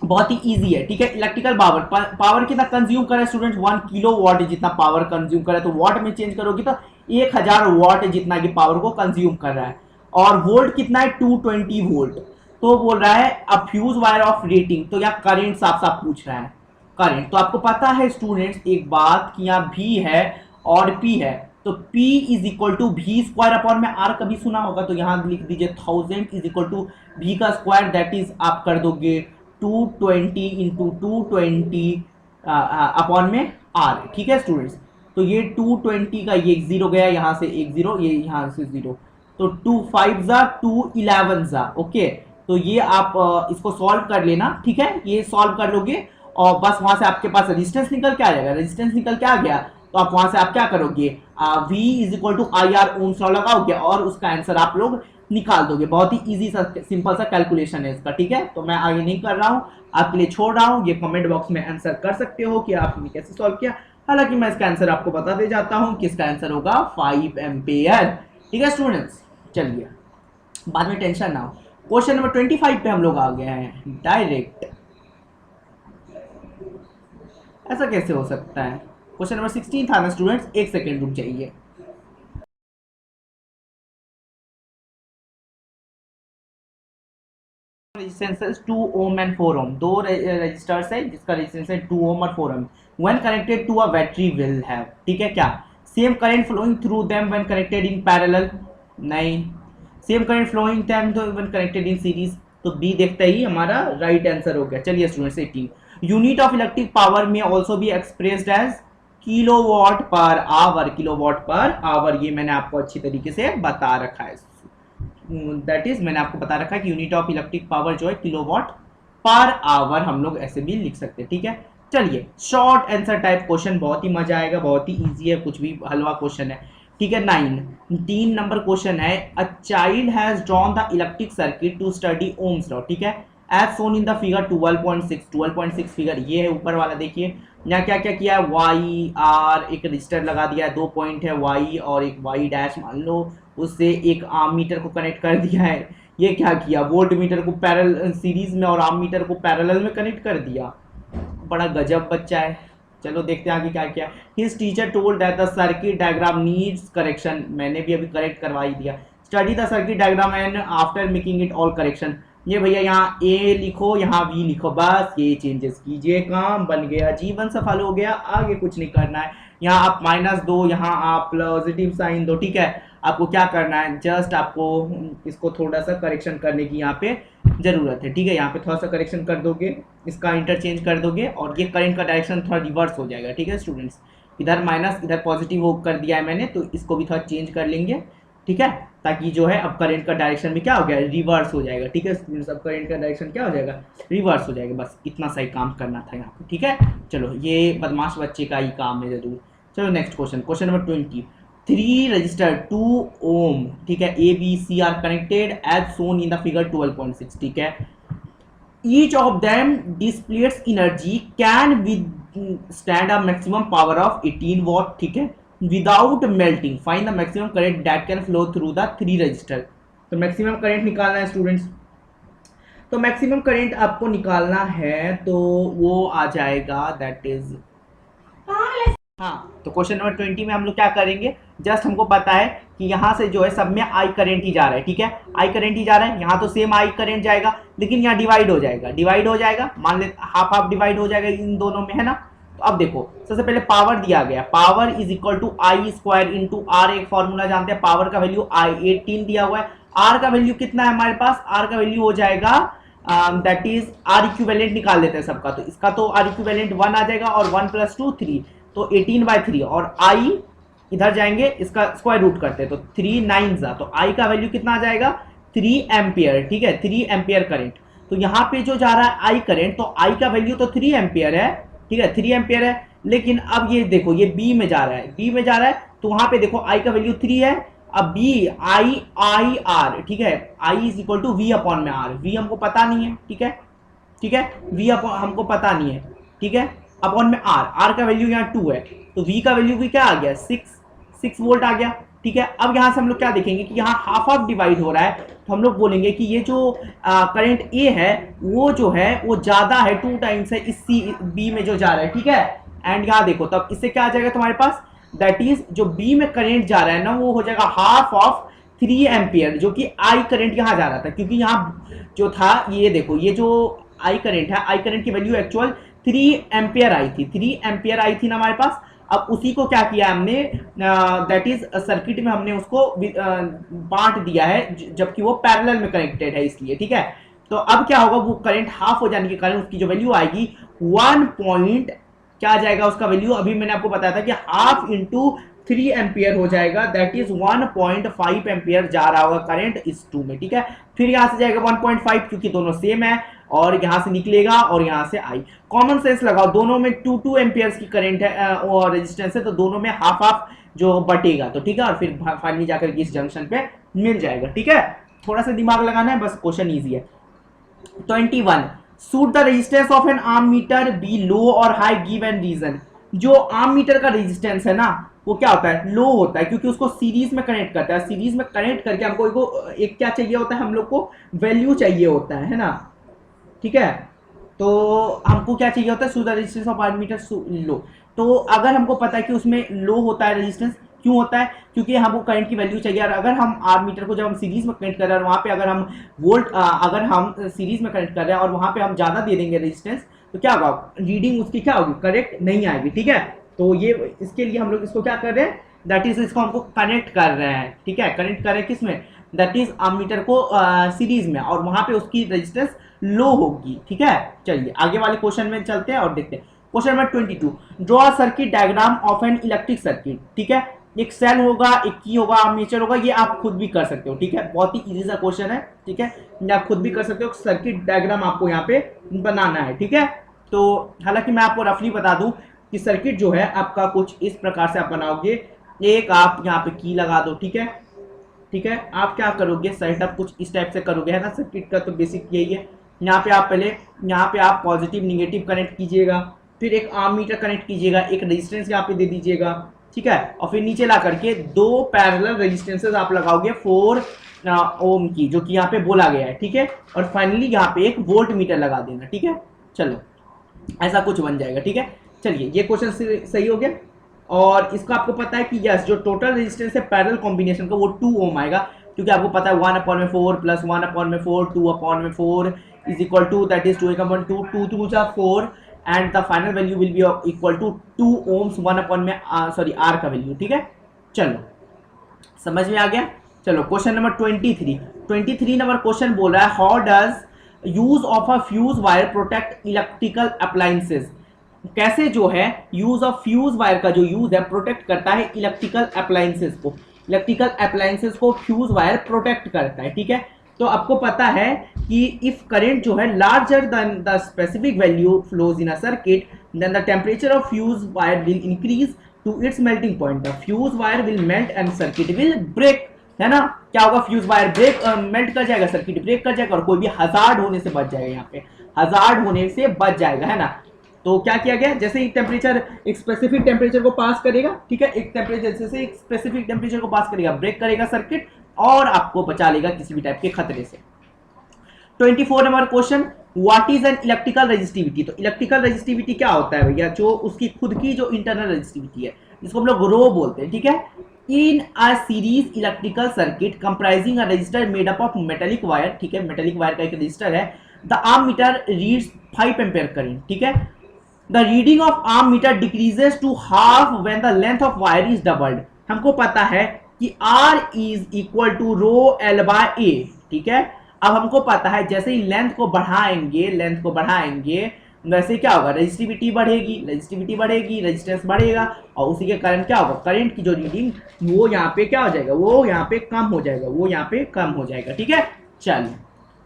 बहुत ही इजी है, ठीक है। इलेक्ट्रिकल पावर, पावर कितना कंज्यूम करे स्टूडेंट्स, 1 किलो वॉट जितना पावर कंज्यूम करे, तो वॉट में चेंज करोगे तो 1000 वॉट जितना की पावर को कंज्यूम कर रहा है। और वोल्ट कितना है, 220 वोल्ट। तो बोल रहा है अ फ्यूज वायर ऑफ रेटिंग, तो यहाँ करंट साफ साफ पूछ रहा है, करंट। तो आपको पता है स्टूडेंट्स एक बात कि यहाँ V है और P है, तो P is equal to V square upon में R, कभी सुना होगा तो यहाँ लिख दीजिए 1000 इज इक्वल टू V का स्क्वायर, दैट इज आप कर दोगे 220 इंटू 220 अपॉन में R, ठीक है स्टूडेंट्स। तो ये 220 का ये 0 गया, यहाँ से 10, ये यहाँ से 0, तो 2 5 जा 2 11 जा। ओके, तो ये आप इसको सॉल्व कर लेना, ठीक है। ये सॉल्व कर लोगे और बस वहां से आपके पास रेजिस्टेंस निकल के आ जाएगा। रेजिस्टेंस निकल के आ गया तो आप वहां से आप क्या करोगे, V is equal to IR ohms law लगाओगे और उसका आंसर आप लोग निकाल दोगे। बहुत ही इजी सा सिंपल सा कैलकुलेशन है इसका, ठीक है। तो मैं आगे नहीं कर रहा हूँ, आपके लिए छोड़ रहा हूँ। ये कमेंट बॉक्स में आंसर कर सकते हो कि आपने कैसे सॉल्व किया। हालांकि मैं इसका आंसर आपको बता दे जाता हूँ कि इसका आंसर होगा 5 एम्पियर, ठीक है स्टूडेंट्स। चलिए बाद में टेंशन ना हो। क्वेश्चन नंबर 25 पे हम लोग आ गए हैं डायरेक्ट। ऐसा कैसे हो सकता है, क्वेश्चन नंबर 16 था ना स्टूडेंट्स, एक सेकेंड रुक जाइए। रेजिस्टेंस 2 ओम एंड 4 ओम, दो रजिस्टर्स है जिसका रेजिस्टेंस है 2 ओम और 4 ohm. When connected to a battery will have, ठीक है क्या, same current flowing through them when connected in parallel, नहीं। Same current flowing them when connected in series, तो बी देखते ही हमारा राइट आंसर हो गया। चलिए students 18, unit of electric power में also be expressed as kilowatt per hour, kilowatt per hour, ये मैंने आपको अच्छी तरीके से बता रखा है। दैट इज मैंने आपको बता रखा है कि यूनिट ऑफ इलेक्ट्रिक पावर जो है किलोवाट पर आवर, हम लोग ऐसे भी लिख सकते हैं, ठीक है। चलिए शॉर्ट आंसर टाइप क्वेश्चन, बहुत ही मजा आएगा, बहुत ही इजी है, कुछ भी हलवा क्वेश्चन है, ठीक है। 3 नंबर क्वेश्चन है, a child has drawn the electric circuit to study ohms law, ठीक है, as shown in the figure 12.6 figure ये है ऊपर वाला। देखिए यहाँ क्या क्या किया है, वाई आर, एक रजिस्टर लगा दिया है, 2 पॉइंट है वाई और एक वाई डैश मान लो, उससे एक आर्म मीटर को कनेक्ट कर दिया है। ये क्या किया, वोल्ट मीटर को पैरेलल सीरीज में और आर्म मीटर को पैरेलल में कनेक्ट कर दिया। बड़ा गजब बच्चा है। चलो देखते हैं आगे क्या क्या। His teacher told that the circuit diagram needs correction, मैंने भी अभी करेक्ट करवा ही दिया। Study the circuit diagram and after making it all correction, ये भैया यहाँ ए लिखो यहाँ बी लिखो, बस ये चेंजेस कीजिए, काम बन गया, जीवन सफल हो गया, आगे कुछ नहीं करना है। यहाँ आप माइनस दो, यहाँ आप पॉजिटिव साइन दो, ठीक है। आपको क्या करना है, जस्ट आपको इसको थोड़ा सा करेक्शन करने की यहाँ पे जरूरत है, ठीक है। यहाँ पे थोड़ा सा करेक्शन कर दोगे, इसका इंटरचेंज कर दोगे और ये करंट का डायरेक्शन थोड़ा रिवर्स हो जाएगा, ठीक है स्टूडेंट्स। इधर माइनस इधर पॉजिटिव हो कर दिया है मैंने, तो इसको भी थोड़ा चेंज कर लेंगे, ठीक है, ताकि जो है अब करंट का डायरेक्शन में क्या हो गया, रिवर्स हो जाएगा, ठीक है स्टूडेंट्स। अब करंट का डायरेक्शन क्या हो जाएगा, रिवर्स हो जाएगा। बस इतना सही काम करना था यहाँ पे, ठीक है। चलो ये बदमाश बच्चे का ही काम है जरूर। चलो next question, question number 20, 3 resistor 2 ohm, ठीक है, A B C are connected as shown in the figure 12.6, ठीक है। Each of them displace energy can withstand a maximum power of 18 watt, ठीक है, without melting. Find the maximum current that can flow through the 3 resistor. तो maximum current निकालना है students, तो maximum current आपको निकालना है तो वो आ जाएगा, दैट इज, हाँ। तो क्वेश्चन नंबर 20 में हम लोग क्या करेंगे, जस्ट हमको पता है कि यहाँ से जो है सब में आई करंट ही जा रहा है, ठीक है, आई करंट ही जा रहा है। यहाँ तो सेम आई करंट जाएगा, लेकिन यहाँ डिवाइड हो जाएगा, डिवाइड हो जाएगा, मान ले हाफ हाफ डिवाइड हो जाएगा इन दोनों में, है ना। तो अब देखो सबसे पहले पावर दिया गया, power is equal to I square into R, एक फॉर्मूला जानते हैं, पावर का वैल्यू आई 18 दिया हुआ है। आर का वैल्यू कितना है हमारे पास, आर का वैल्यू हो जाएगा दैट इज, आर इक्विवेलेंट निकाल लेते हैं सबका, तो इसका तो आर इक्विवेलेंट 1 आ जाएगा और 1 + 2 3, तो 18/3 और आई इधर जाएंगे, इसका स्क्वायर रूट करते हैं तो 3 9 तो आई का वैल्यू कितना आ जाएगा 3 एम्पियर, ठीक है, 3 एम्पियर करंट। तो यहाँ पे जो जा रहा है आई करंट, तो आई का वैल्यू तो 3 एम्पियर है, ठीक है, 3 एम्पियर है। लेकिन अब ये देखो ये बी में जा रहा है, बी में जा रहा है, तो वहां पे देखो आई का वैल्यू 3 है। अब बी आई आई आर, ठीक है, I is equal to V upon में आर, वी हमको पता नहीं है, ठीक है, ठीक है, वी अपॉन हमको पता नहीं है, ठीक है, अपॉन में आर, आर का वैल्यू यहाँ 2 है, तो वी का वैल्यू भी क्या आ गया 6 वोल्ट आ गया, ठीक है। अब यहाँ से हम लोग क्या देखेंगे कि यहाँ हाफ हाफ डिवाइड हो रहा है, तो हम लोग बोलेंगे कि ये जो करंट ए है वो जो है वो ज़्यादा है, 2 टाइम्स है इस सी बी में जो जा रहा है, ठीक है। एंड यहाँ देखो तब इससे क्या आ जाएगा तुम्हारे पास, दैट इज जो बी में करंट जा रहा है ना वो हो जाएगा हाफ ऑफ 3 एम्पियर, जो कि आई करंट यहाँ जा रहा था, क्योंकि यहाँ जो था ये देखो ये जो आई करंट है, आई करंट की वैल्यू एक्चुअल 3 एम्पियर आई थी, 3 एम्पियर आई थी ना हमारे पास। अब उसी को क्या किया हमने, दैट इज सर्किट में हमने उसको बांट दिया है, जबकि वो पैरेलल में कनेक्टेड है इसलिए, ठीक है। तो अब क्या होगा, वो करंट हाफ हो जाने के कारण उसकी जो वैल्यू आएगी 1 पॉइंट क्या आ जाएगा उसका वैल्यू, अभी मैंने आपको बताया था कि हाफ इंटू 3 एम्पियर हो जाएगा, दैट इज 1.5 एम्पियर जा रहा होगा करंट इस 2 में, ठीक है। फिर यहां से जाएगा 1.5 क्योंकि दोनों सेम है, और यहां से निकलेगा और यहां से आई, कॉमन सेंस लगाओ, दोनों में 2 एम्पियर्स की करंट है और रेजिस्टेंस है, तो दोनों में हाफ हाफ जो बटेगा, तो ठीक है, और फिर फाइनली जाकर इस जंक्शन पे मिल जाएगा, ठीक है। थोड़ा सा दिमाग लगाना है, बस क्वेश्चन ईजी है। 21 should the resistance of an ammeter be low और हाई गिव एन रीजन। जो आर्म मीटर का रेजिस्टेंस है ना वो क्या होता है, लो होता है, क्योंकि उसको सीरीज में कनेक्ट करता है, सीरीज में कनेक्ट करके हमको एक क्या चाहिए होता है, हम लोग को वैल्यू चाहिए होता है ना, ठीक है। तो हमको क्या चाहिए होता है, so the resistance of ammeter low. तो अगर हमको पता है कि उसमें लो होता है रेजिस्टेंस, क्यों होता है, क्योंकि हमको करंट की वैल्यू चाहिए, और अगर हम आर्म मीटर को जब हम सीरीज में कनेक्ट कर रहे हैं और वहाँ पे अगर हम अगर हम सीरीज में कनेक्ट कर रहे हैं और वहाँ पे हम ज़्यादा दे देंगे रेजिस्टेंस, तो क्या होगा, रीडिंग उसकी क्या होगी, करेक्ट नहीं आएगी, ठीक है। तो ये इसके लिए हम लोग इसको क्या कर रहे हैं, दैट इज इसको हमको कनेक्ट कर रहे हैं, ठीक है, कनेक्ट कर रहे हैं किस में, दैट इज आर्म मीटर को सीरीज में, और वहाँ पे उसकी रेजिस्टेंस लो होगी, ठीक है। चलिए आगे वाले क्वेश्चन में चलते हैं और देखते हैं। Question number 22, draw a circuit diagram of an electric circuit, ठीक है। एक सेल होगा, एक की होगा, आर्मेचर होगा, ये आप खुद भी कर सकते हो, ठीक है, बहुत ही इजी सा क्वेश्चन है, ठीक है, ये आप खुद भी कर सकते हो, सर्किट डायग्राम आपको यहाँ पे बनाना है, ठीक है। तो हालांकि मैं आपको रफली बता दूं कि सर्किट जो है आपका कुछ इस प्रकार से आप बनाओगे, एक आप यहाँ पे की लगा दो, ठीक है, ठीक है। आप क्या करोगे, सेटअप कुछ इस टाइप से करोगे, है ना, सर्किट का तो बेसिक यही है। यहाँ पे आप पहले यहाँ पे आप पॉजिटिव निगेटिव कनेक्ट कीजिएगा, फिर एक आर्म मीटर कनेक्ट कीजिएगा, एक रेजिस्टेंस यहाँ पे दे दीजिएगा, ठीक है, और फिर नीचे ला करके 2 पैरेलल रेजिस्टेंसेस आप लगाओगे 4 ओम की, जो कि यहाँ पे बोला गया है, ठीक है, और फाइनली यहाँ पे एक वोल्ट मीटर लगा देना, ठीक है। चलो ऐसा कुछ बन जाएगा, ठीक है। चलिए ये क्वेश्चन सही हो गया, और इसका आपको पता है कि यस जो टोटल रेजिस्टेंस है पैरेलल कॉम्बिनेशन का वो 2 ओम आएगा, क्योंकि आपको पता है 1/4 plus 1/4 2/4 is equal to, that is 2/2, 2 2 4, and the final value will be equal to 2 ohms 1 में सॉरी आर का वैल्यू, ठीक है। चलो समझ में आ गया। चलो क्वेश्चन नंबर 23 नंबर क्वेश्चन बोल रहा है, how does use of a fuse wire protect electrical appliances. कैसे जो है यूज ऑफ फ्यूज वायर का जो यूज है प्रोटेक्ट करता है इलेक्ट्रिकल अप्लायंसेस को, इलेक्ट्रिकल अप्लायंसेस को फ्यूज वायर प्रोटेक्ट करता है, ठीक है। तो आपको पता है कि इफ करंट जो है larger than the specific value flows in a circuit, then the temperature of fuse wire will increase to its melting point, the fuse wire will melt and circuit will break, है ना। क्या होगा, fuse wire break melt कर जाएगा, circuit break कर जाएगा, और कोई भी हजार्ड होने से बच जाएगा, यहाँ पे हजार्ड होने से बच जाएगा, है ना। तो क्या किया गया, जैसे ही टेम्परेचर एक स्पेसिफिक टेम्परेचर को पास करेगा, ठीक है, एक टेम्परेचर जैसे एक स्पेसिफिक टेम्परेचर को पास करेगा, ब्रेक करेगा सर्किट और आपको बचा लेगा किसी भी टाइप के खतरे से। 24 number question, what is an electrical resistivity. तो इलेक्ट्रिकल रेजिस्टिविटी क्या होता है भैया, जो उसकी खुद की जो इंटरनल रेजिस्टिविटी है, जिसको हम लोग रो बोलते हैं, ठीक है। In a series electrical circuit comprising a resistor made up of metallic wire, ठीक है, मेटेलिक वायर का एक रजिस्टर है, the ammeter reads 5 ampere current, ठीक है। The reading of arm meter decreases to half when the length of wire is doubled. हमको पता है कि R is equal to rho L by A, ठीक है। अब हमको पता है जैसे ही लेंथ को बढ़ाएंगे वैसे क्या होगा, रेजिस्टिविटी बढ़ेगी, रेजिस्टेंस बढ़ेगा, और उसी के कारण क्या होगा, करंट की जो रीडिंग वो यहाँ पे क्या हो जाएगा, वो यहाँ पे कम हो जाएगा, ठीक है। चलिए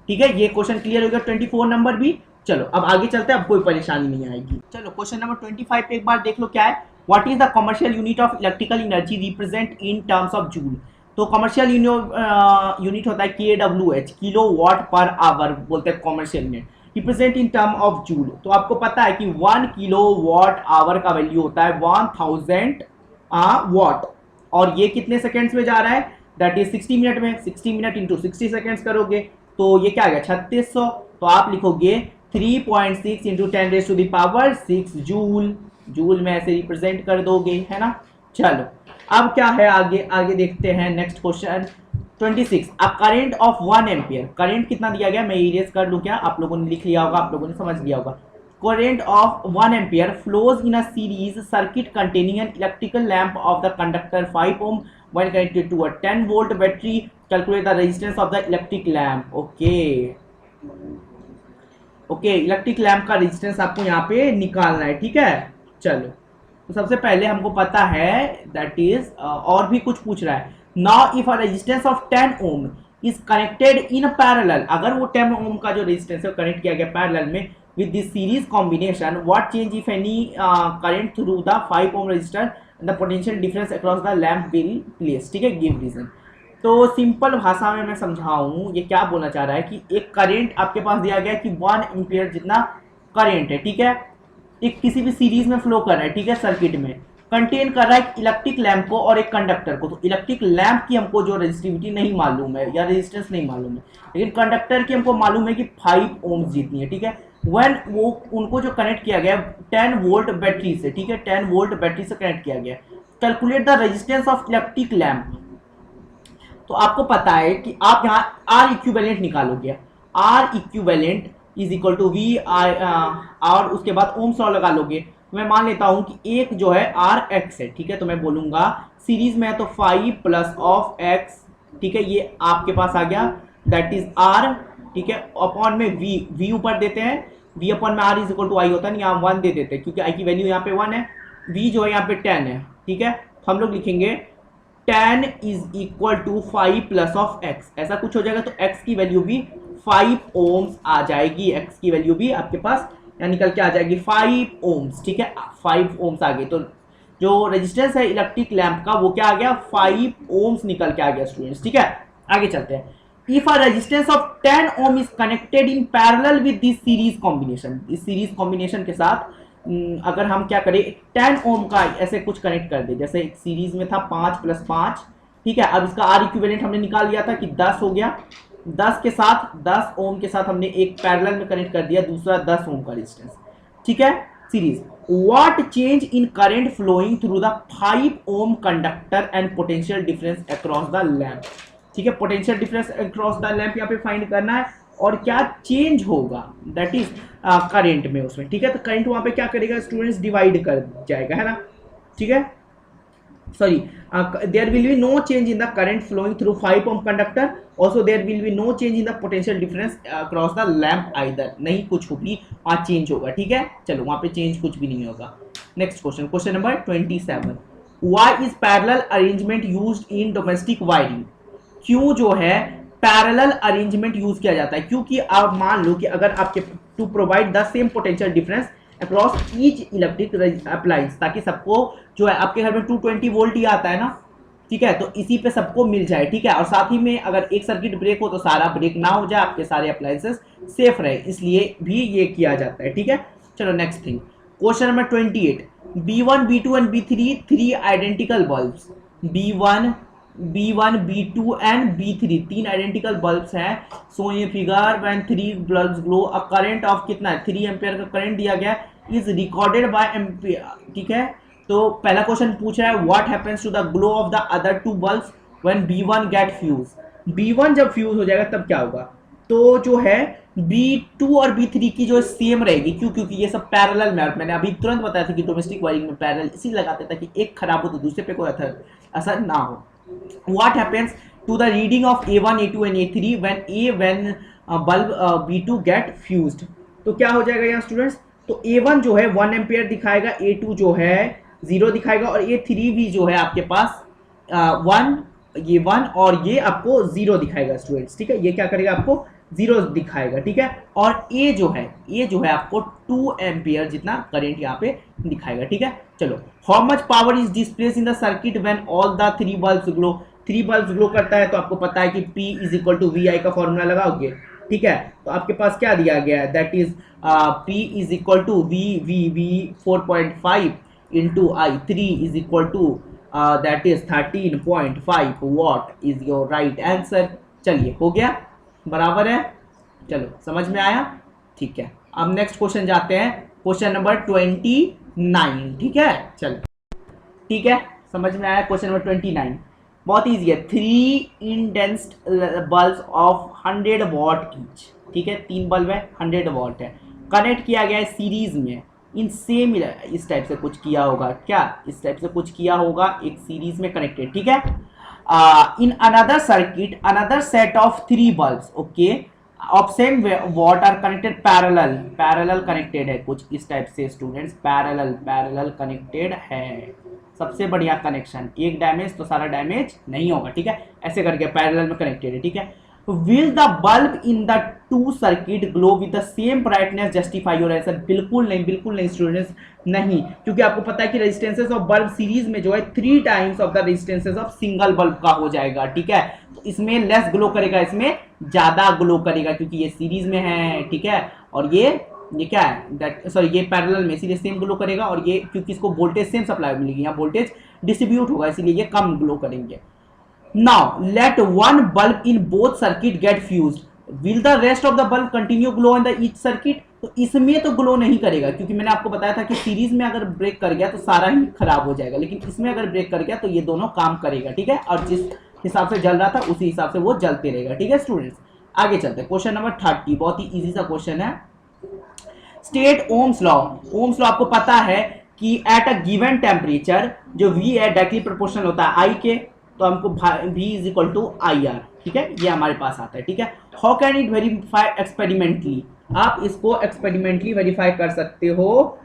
ठीक है, ये क्वेश्चन क्लियर हो गया 24 नंबर भी। चलो अब आगे चलते हैं, अब कोई परेशानी नहीं आएगी। चलो क्वेश्चन नंबर 25 पे एक बार देख लो क्या है, what is the commercial unit of electrical energy represent in terms of joule. तो कमर्शियल यूनिट होता है KWH, kilowatt per hour बोलते हैं commercial unit, represent in term of joule. तो आपको पता है कि 1 किलो वाट आवर का वैल्यू होता है 1000 वाट, और ये कितने सेकेंड्स में जा रहा है, दैट इज 60 मिनट में 60 मिनट इंटू 60 सेकेंड्स करोगे तो ये क्या आ गया 3600। तो आप लिखोगे 3.6 इंटू 10⁻⁶ जूल। जूल में ऐसे रिप्रेजेंट कर दोगे, है ना। चलो अब क्या है आगे, आगे देखते हैं next question 26। A current of 1 ampere, current कितना दिया गया मैं इरेज कर लूं क्या, आप लोगों ने लिख लिया होगा, आप लोगों ने समझ लिया होगा। Current of 1 ampere flows in a series circuit containing an electrical lamp of the conductor 5 ohm when connected to a 10 volt battery. Calculate the resistance of the electric lamp. Okay electric lamp का resistance आपको यहाँ पे निकालना है, ठीक है। चलो तो सबसे पहले हमको पता है दैट इज और भी कुछ पूछ रहा है। Now if a resistance of 10 ohm is connected in parallel, अगर वो 10 ohm का जो रेजिस्टेंस है कनेक्ट किया गया पैरेलल में with this series combination, what change if any current through the 5 ohm resistor and the potential difference across the lamp will place, ठीक है। give reason। तो सिंपल भाषा में मैं समझाऊं ये क्या बोलना चाह रहा है कि एक करंट आपके पास दिया गया कि 1 एम्पियर जितना करंट है, ठीक है, एक किसी भी सीरीज में फ्लो कर रहा है, ठीक है, सर्किट में कंटेन कर रहा है एक इलेक्ट्रिक लैंप को और एक कंडक्टर को। तो इलेक्ट्रिक लैंप की हमको जो रेजिस्टिविटी नहीं मालूम है या रेजिस्टेंस नहीं मालूम है, लेकिन कंडक्टर की हमको मालूम है कि 5 ओम्स जितनी है, ठीक है। व्हेन वो उनको जो कनेक्ट किया गया 10 वोल्ट बैटरी से, ठीक है, 10 वोल्ट बैटरी से कनेक्ट किया गया। Calculate the resistance of electric lamp. तो आपको पता है कि आप यहाँ आर इक्विवेलेंट निकालोगे, R equivalent is equal to V I, और उसके बाद ओम्स लॉ लगा लोगे। तो मैं मान लेता हूं कि एक जो है आर एक्स है, ठीक है, तो मैं बोलूंगा सीरीज में है तो 5 प्लस ऑफ एक्स, ठीक है, ये आपके पास आ गया दैट इज आर, ठीक है, अपॉन में वी, वी ऊपर देते हैं, वी अपॉन में आर इज इक्वल टू आई होता है, यहाँ 1 दे देते हैं क्योंकि आई की वैल्यू यहाँ पे 1 है, वी जो है यहाँ पे 10 है, ठीक है। तो हम लोग लिखेंगे 10 is equal to 5 plus of x, ऐसा कुछ हो जाएगा। तो एक्स की वैल्यू भी 5 ओम्स आ जाएगी, एक्स की वैल्यू भी आपके पास यहाँ निकल के आ जाएगी 5 ओम्स, ठीक है, 5 ओम्स आ गए। तो जो रेजिस्टेंस है इलेक्ट्रिक लैंप का वो क्या आ गया 5 ओम्स निकल के आ गया स्टूडेंट्स, ठीक है। आगे चलते हैं। If a resistance of 10 ohm is connected in parallel with this series combination, इस सीरीज कॉम्बिनेशन के साथ अगर हम क्या करें 10 ओम का ऐसे कुछ कनेक्ट कर दे, जैसे एक सीरीज में था 5 प्लस 5, ठीक है। अब इसका आर इक्विवेलेंट हमने निकाल लिया था कि 10 हो गया, 10 के साथ 10 ओम के साथ हमने एक पैरेलल में कनेक्ट कर दिया दूसरा 10 ओम का रेजिस्टेंस, ठीक है, series. What change in current flowing through the 5 ohm conductor and potential difference across the lamp, ठीक है, potential difference across the lamp यहाँ पे फाइंड करना है और क्या चेंज होगा दैट इज करंट में उसमें, ठीक है। तो करंट वहां पे क्या करेगा स्टूडेंट्स डिवाइड कर जाएगा, है ना, ठीक है। Sorry, there will be no change in the current flowing through 5 ohm conductor, also there will be no change in the potential difference across the lamp either, नहीं कुछ भी वहां चेंज होगा, ठीक है। चलो वहां पे चेंज कुछ भी नहीं होगा। Next question, question number 27। Why is parallel arrangement used in domestic wiring, क्यों जो है पैरेलल अरेंजमेंट यूज किया जाता है, क्योंकि आप मान लो कि अगर आपके to provide the same potential difference across each electric appliance, ताकि सबको जो है आपके घर में 220 वोल्ट ही आता है ना, ठीक है, तो इसी पे सबको मिल जाए, ठीक है। और साथ ही में अगर एक सर्किट ब्रेक हो तो सारा ब्रेक ना हो जाए, आपके सारे अप्लायंसेस सेफ रहे, इसलिए भी ये किया जाता है, ठीक है। चलो next thing, question number 28। B1 B2 and B3 3 identical bulbs, B1 B2 and B3 तीन आइडेंटिकल बल्ब्स हैं। सो ये figure when 3 bulbs glow a current of कितना है 3 एम्पियर का करंट दिया गया इज रिकॉर्डेड बाय एम्पियर, ठीक है। तो पहला क्वेश्चन पूछ रहा है what happens to the glow of the other 2 bulbs when B1 get fuse. B1 जब फ्यूज हो जाएगा तब क्या होगा, तो जो है B2 और B3 की जो सेम रहेगी, क्यों, क्योंकि ये सब पैरेलल में, मैंने अभी तुरंत बताया था कि डोमेस्टिक वायरिंग में पैरेलल इसीलिए लगाते थे कि एक खराब हो तो दूसरे पे कोई असर ना हो। What happens to the reading of A1, A2 and A3 when bulb B2 get fused? तो क्या हो जाएगा यहाँ स्टूडेंट्स, तो A1 जो है 1 एम्पियर दिखाएगा, A2 जो है 0 दिखाएगा और A3 भी जो है आपके पास 1, ये 1 और ये आपको 0 दिखाएगा स्टूडेंट्स, ठीक है। ये क्या करेगा आपको 0 दिखाएगा, ठीक है। और A जो है आपको 2 एम्पियर जितना करंट यहाँ पे दिखाएगा, ठीक है। चलो, how much power is displace in the circuit when all the 3 bulbs glow, 3 bulbs glow करता है तो आपको पता है कि P is equal to VI का फॉर्मूला लगाओगे, ठीक है। तो आपके पास क्या दिया गया है that is P is equal to V 4.5 into I 3 is equal to that is 13.5 watt is your right answer. चलिए हो गया, बराबर है। चलो समझ में आया, ठीक है। अब नेक्स्ट क्वेश्चन जाते हैं, क्वेश्चन नंबर 29। ठीक है, चलो ठीक है, समझ में आया। क्वेश्चन नंबर 29 बहुत इजी है। 3 incandescent bulb of 100 what each, ठीक है, 3 बल्ब है, 100 वॉट है, कनेक्ट किया गया है सीरीज में इन सेम, इस टाइप से कुछ किया होगा क्या, इस टाइप से कुछ किया होगा, एक सीरीज में कनेक्टेड, ठीक है। In another circuit another set of 3 bulbs, okay, of same watt are connected parallel connected है, कुछ इस टाइप से स्टूडेंट्स, पैरेलल कनेक्टेड है, सबसे बढ़िया कनेक्शन। एक डैमेज तो सारा डैमेज नहीं होगा, ठीक है, ऐसे करके पैरेलल में कनेक्टेड है, ठीक है। Will the bulb in the 2 circuit glow with the same brightness justify your answer? बिल्कुल नहीं स्टूडेंट्स, नहीं, क्योंकि आपको पता है कि रेजिस्टेंसेस ऑफ बल्ब सीरीज में जो है 3 times of the resistances of single bulb का हो जाएगा, ठीक है। तो इसमें लेस ग्लो करेगा, इसमें ज्यादा ग्लो करेगा, क्योंकि ये सीरीज में है, ठीक है, और ये क्या है, दैट सॉरी ये पैरेलल में, इसीलिए सेम ग्लो करेगा, और ये क्योंकि इसको वोल्टेज सेम सप्लाई मिलेगी, यहाँ वोल्टेज डिस्ट्रीब्यूट होगा, इसीलिए ये कम ग्लो करेंगे। Now let one bulb in both circuit get fused, will the rest of the bulb continue glow in the each circuit? तो इसमें तो ग्लो नहीं करेगा, क्योंकि मैंने आपको बताया था कि सीरीज में अगर ब्रेक कर गया तो सारा ही खराब हो जाएगा, लेकिन इसमें अगर ब्रेक कर गया तो ये दोनों काम करेगा, ठीक है, और जिस हिसाब से जल रहा था उसी हिसाब से वो जलते रहेगा, ठीक है स्टूडेंट्स। आगे चलते हैं, क्वेश्चन नंबर 30, बहुत ही इजी सा क्वेश्चन है। State Ohm's law. Ohm's law आपको पता है कि एट अ गिवन टेम्परेचर जो V है डायरेक्टली प्रोपोर्शनल होता है I के, तो हमको V is equal to IR, ठीक है, ये हमारे पास आता है, ठीक है। How can it verify experimentally? आप इसको एक्सपेरिमेंटली वेरीफाई कर सकते हो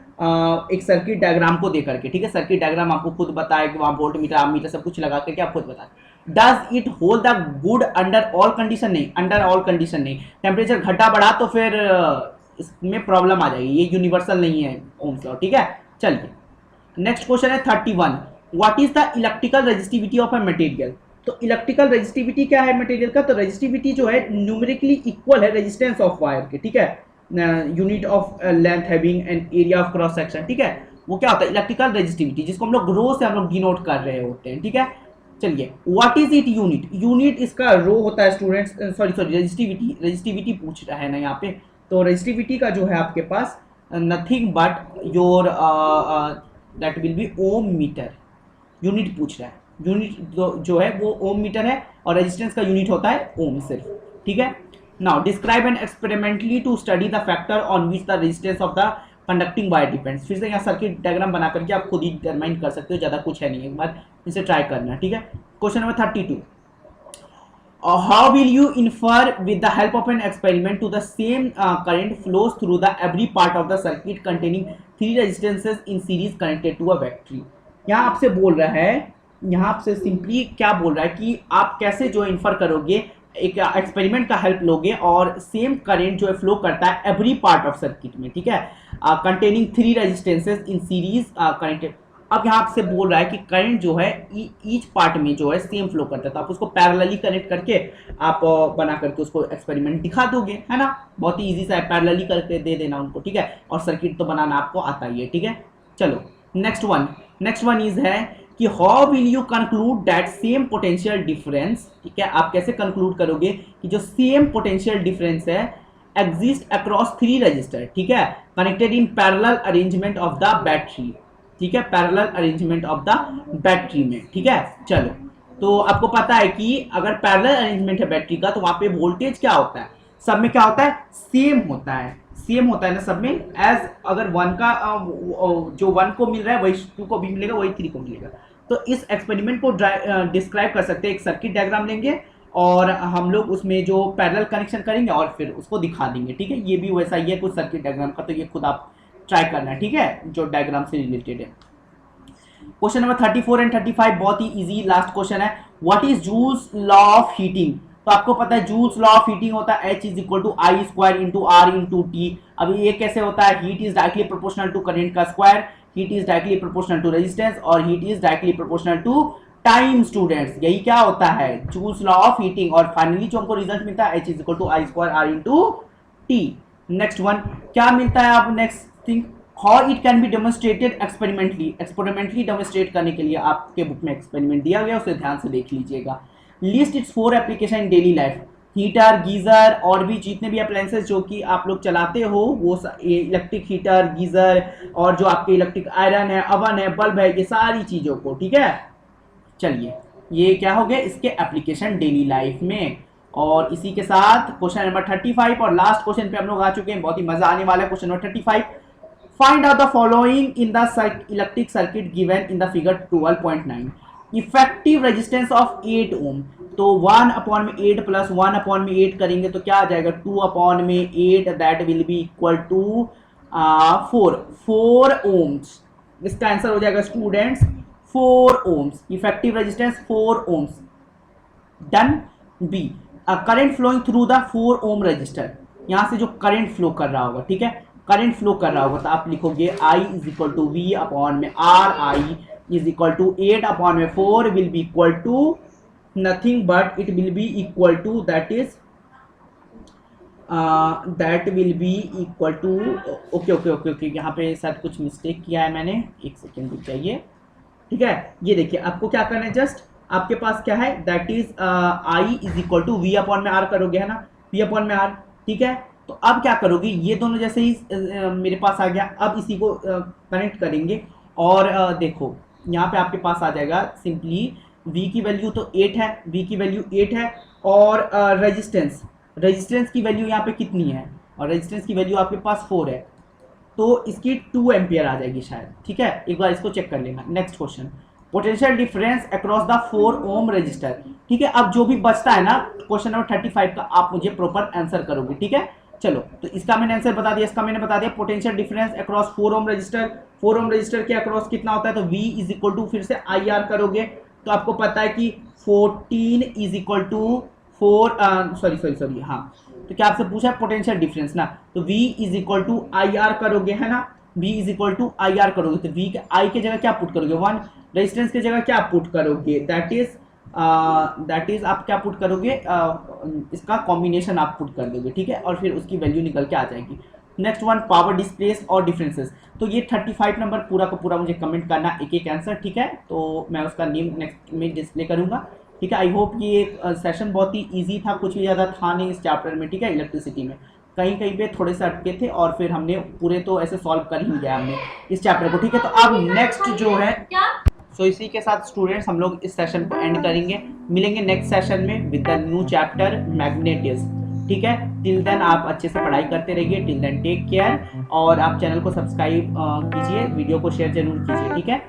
एक सर्किट डायग्राम को देकर के, ठीक है। सर्किट डायग्राम आपको खुद बताए कि वहाँ वोल्ट मीटर आम मीटर सब कुछ लगा करके आप खुद बताए। Does it hold the good under all condition? नहीं, अंडर ऑल कंडीशन नहीं। टेम्परेचर घटा बढ़ा तो फिर इसमें प्रॉब्लम आ जाएगी, ये यूनिवर्सल नहीं है ओम्स लॉ, ठीक है। चलिए नेक्स्ट क्वेश्चन है 31। What is the electrical resistivity of a material? तो इलेक्ट्रिकल रेजिस्टिविटी क्या है मटेरियल का? तो रेजिस्टिविटी जो है न्यूमेरिकली इक्वल है रेजिस्टेंस ऑफ वायर के, ठीक है, unit of length having and area of cross section, ठीक है, वो क्या होता है इलेक्ट्रिकल रेजिस्टिविटी, जिसको हम लोग रो से हम लोग डिनोट कर रहे होते हैं, ठीक है। चलिए what is it unit? Unit इसका रो होता है स्टूडेंट्स, सॉरी रेजिस्टिविटी पूछ रहा है ना यहाँ पे, तो रेजिस्टिविटी का जो है आपके पास nothing but your that will be ohm meter, unit पूछ रहा है, यूनिट जो है वो ओम मीटर है, और रेजिस्टेंस का यूनिट होता है ओम सिर्फ, ठीक है। Now describe and experimentally to study the factor on which the resistance of the conducting wire depends. फिर से यहाँ सर्किट डायग्राम बना करके आप खुद ही डिटरमाइन कर सकते हो, ज़्यादा कुछ है नहीं, एक बार इसे ट्राई करना, ठीक है। Question number 32। How will you infer with the help of an experiment to the same current flows through the every part of the circuit containing 3 resistances in series connected to a battery? यहाँ आपसे बोल रहा है, यहाँ आपसे simply क्या बोल रहा है कि आप कैसे जो इन्फर करोगे, एक एक्सपेरिमेंट का हेल्प लोगे और सेम करंट जो है फ्लो करता है एवरी पार्ट ऑफ सर्किट में, ठीक है, containing 3 resistances in series connected. अब यहाँ आपसे बोल रहा है कि करंट जो है ईच पार्ट में जो है सेम फ्लो करता है, तो आप उसको पैरेलली कनेक्ट करके आप बना करके उसको एक्सपेरिमेंट दिखा दोगे, है ना, बहुत ही इजी सा है, पैरेलली करके दे देना उनको, ठीक है, और सर्किट तो बनाना आपको आता ही है, ठीक है। चलो नेक्स्ट वन इज है कि how will you conclude that same potential difference, ठीक है, आप कैसे कंक्लूड करोगे कि जो सेम पोटेंशियल डिफरेंस है एग्जिस्ट अक्रॉस 3 रजिस्टर, ठीक है, connected in parallel arrangement of the battery, ठीक है, parallel arrangement of the battery में, ठीक है। चलो तो आपको पता है कि अगर पैरेलल अरेंजमेंट है बैटरी का, तो वहां पे वोल्टेज क्या होता है, सब में क्या होता है, सेम होता है ना सब में, एज अगर 1 का जो 1 को मिल रहा है वही 2 को भी मिलेगा, वही 3 को मिलेगा। तो इस एक्सपेरिमेंट को डिस्क्राइब कर सकते हैं, एक सर्किट डायग्राम लेंगे और हम लोग उसमें जो पैरेलल कनेक्शन करेंगे और फिर उसको दिखा देंगे, ठीक है। ये भी वैसा ही है कुछ सर्किट डायग्राम का, तो ये खुद आप ट्राई करना है, ठीक है, जो डायग्राम से रिलेटेड है। क्वेश्चन नंबर 34 एंड 35 बहुत ही इजी लास्ट क्वेश्चन है। What is joules law of heating? तो आपको पता है जूल्स लॉ ऑफ हीटिंग होता है H is equal to I square into R into T. अब ये कैसे होता है, heat is directly proportional to current का square, heat is directly proportional to resistance, और heat is directly proportional to time. Students यही क्या होता है जूल्स लॉ ऑफ हीटिंग, और फाइनली जो हमको रिजल्ट मिलता है H is equal to I square R into T. Next one क्या मिलता है, आप next thing how it can be demonstrated experimentally demonstrate करने के लिए आपके बुक में एक्सपेरिमेंट दिया गया, उसे ध्यान से देख लीजिएगा। List it's 4 application in daily life. Heater, geyser और भी जितने भी अप्लायंसेस जो कि आप लोग चलाते हो, वो इलेक्ट्रिक हीटर, गीज़र और जो आपके इलेक्ट्रिक आयरन है, अवन है, बल्ब है, ये सारी चीज़ों को, ठीक है। चलिए, ये क्या हो गया, इसके एप्लीकेशन डेली लाइफ में। और इसी के साथ क्वेश्चन नंबर 35 और लास्ट क्वेश्चन पे हम लोग आ चुके हैं, बहुत ही मजा आने वाला है। Question number 35, find out the following in the electric circuit given in the figure 12.9। Effective resistance of 8 ओम। तो 1/8 प्लस 1/8 करेंगे तो क्या आ जाएगा, 2/8, that will be equal to 4 ohms. इसका आंसर हो जाएगा students 4 ohms. Effective resistance 4 ohms. Done. B, current flowing through the 4 ohm resistor. यहां से जो करंट फ्लो कर रहा होगा, ठीक है, करंट फ्लो कर रहा होगा तो आप लिखोगे I is equal to V upon में R, I is equal to 8/4 will be equal to nothing but it will be equal to that will be equal to, okay, यहाँ पे शायद कुछ मिस्टेक किया है मैंने, एक सेकेंड रुक जाइए, ठीक है। ये देखिए, आपको क्या करना है, जस्ट आपके पास क्या है, that is I is equal to V upon में R करोगे, है ना, V अपॉन में R, ठीक है। तो अब क्या करोगे, ये दोनों जैसे ही मेरे पास आ गया, अब इसी को कनेक्ट करेंगे और देखो यहाँ पे आपके पास आ जाएगा सिंपली V की वैल्यू तो 8 है, V की वैल्यू 8 है और रेजिस्टेंस की वैल्यू यहाँ पे कितनी है, और रेजिस्टेंस की वैल्यू आपके पास 4 है, तो इसकी 2 एम्पियर आ जाएगी शायद, ठीक है। एक बार इसको चेक कर लेना। Next question, potential difference across the 4 ohm resistor, ठीक है। अब जो भी बचता है ना क्वेश्चन नंबर 35 का, आप मुझे प्रॉपर आंसर करोगे, ठीक है। चलो, तो इसका मैंने आंसर बता दिया, इसका मैंने बता दिया। Potential difference across 4 ohm register, 4 ohm register के अक्रॉस कितना होता है, तो V इज इक्वल टू, फिर से IR करोगे तो आपको पता है कि 14 इज इक्वल टू 4, सॉरी, हाँ, तो क्या आपसे पूछा है पोटेंशियल डिफरेंस ना, तो V is equal to IR करोगे, है ना, V is equal to IR करोगे तो V के I के जगह क्या पुट करोगे, 1, रेजिस्टेंस की जगह क्या पुट करोगे, दैट इज आप क्या पुट करोगे, इसका कॉम्बिनेशन आप पुट कर दोगे, ठीक है, और फिर उसकी वैल्यू निकल के आ जाएगी। नेक्स्ट वन, पावर डिस्प्लेस और डिफरेंसेस। तो ये 35 नंबर पूरा का पूरा मुझे कमेंट करना एक आंसर, ठीक है, तो मैं उसका नेम नेक्स्ट में डिस्प्ले करूंगा, ठीक है। आई होप ये सेशन बहुत ही ईजी था, कुछ भी ज़्यादा था नहीं इस चैप्टर में, ठीक है। इलेक्ट्रिसिटी में कहीं कहीं पे थोड़े से अटके थे और फिर हमने पूरे तो ऐसे सॉल्व कर ही लिया हमने इस चैप्टर को, ठीक है। तो अब नेक्स्ट जो है, सो इसी के साथ स्टूडेंट्स हम लोग इस सेशन को एंड करेंगे, मिलेंगे नेक्स्ट सेशन में with the new chapter magnetism, ठीक है। टिल देन आप अच्छे से पढ़ाई करते रहिए, टिल देन टेक केयर, और आप चैनल को सब्सक्राइब कीजिए, वीडियो को शेयर जरूर कीजिए, ठीक है।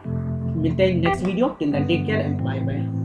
मिलते हैं next video, till then take care and bye bye.